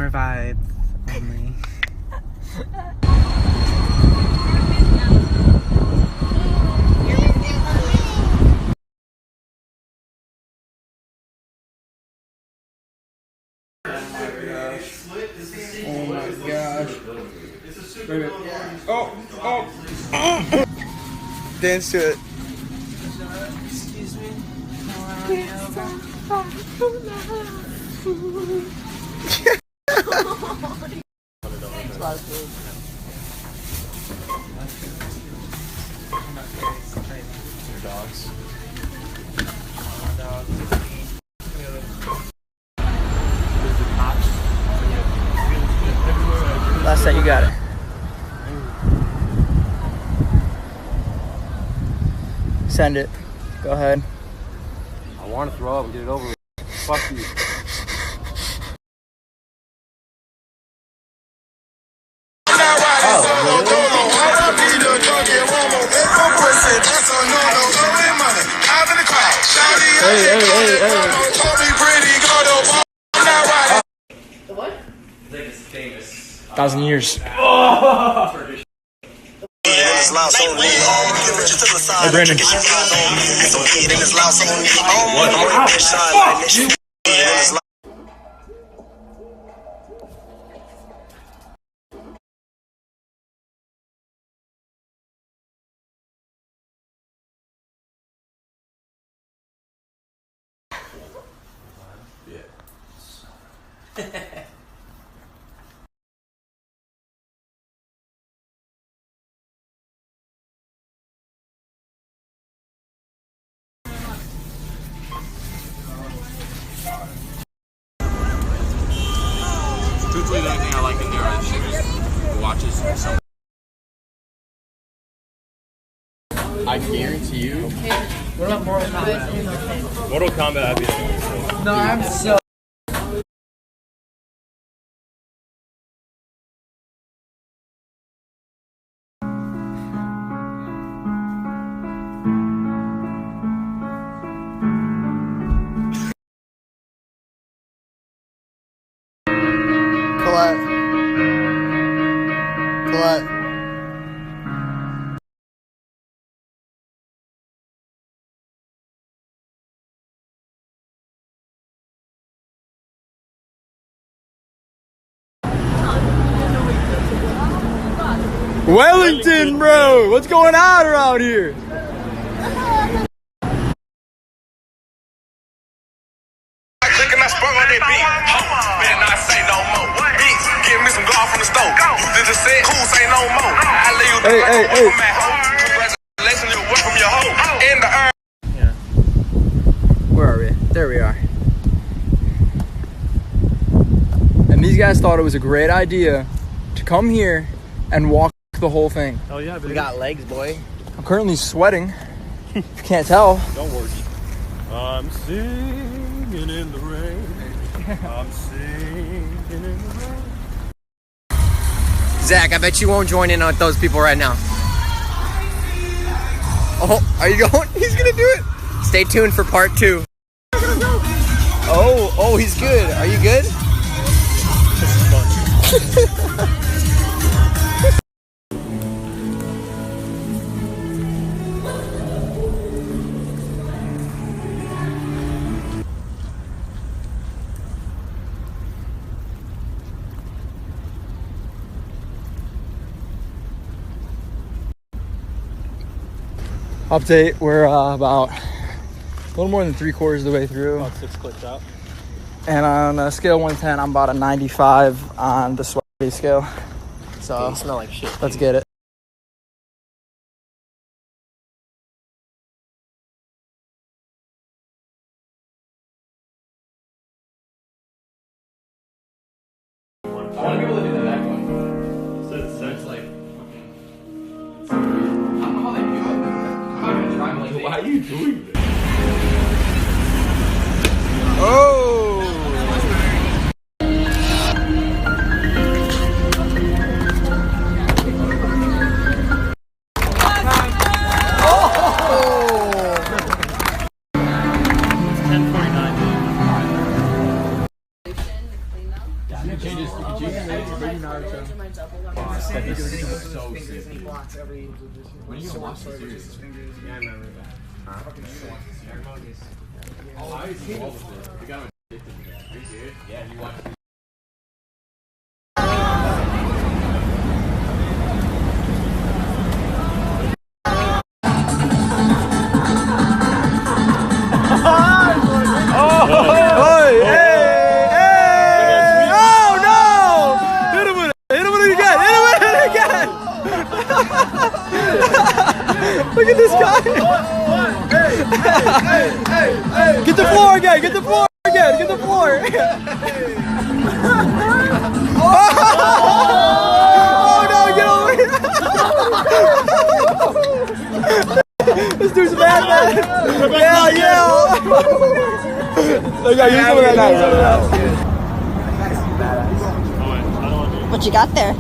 Summer vibes only. Oh my gosh. Wait a minute. Oh! Dance to it. Excuse me. It's a lot of food. Your dogs. Last set, you got it. Send it. Go ahead. I want to throw up and get it over with. Fuck you. Hey. The what? I think it's famous. 1,000 years. Hey, Brandon. Truthfully, the only thing I like in there is the watches. I guarantee you. What about Mortal Kombat? Mortal Kombat, I'd be No, I'm so. Colette. Wellington, bro! What's going on around here? I sprung on that beat. Better not say no more. Beats, give me some golf from the stove. You just said, cool, say no more. I leave you Hey. from at home. Congratulations, you work from your home. In the earth. Where are we? There we are. And these guys thought it was a great idea to come here and walk the whole thing. Oh yeah, We got legs, boy. I'm currently sweating. If you can't tell. Don't worry. I'm singing in the rain. I'm singing in the rain. Zach, I bet you won't join in with those people right now. Oh, are you going? He's gonna do it. Stay tuned for part 2. Oh, he's good. Are you good? This is fun. Update, we're about a little more than 3/4 of the way through. About 6 clicks out. And on a scale of 1 to 10, I'm about a 95 on the sweaty scale. So You smell like shit. let's get it. I want to be able to do the neck one. So it's like. I don't know how they do it. I'm not gonna try. Like, why are you doing this? Oh! That nigga was so sick. When are you gonna watch the series? Yeah, I remember that. Oh, I used to love it. The guy was addicted to that. Are you serious? Yeah, you watched it. Look at this guy. Get the floor again. Get the floor again. Get the floor. Oh no, get over here. This dude's mad, man. Yeah. Look, use some of that. What you got there?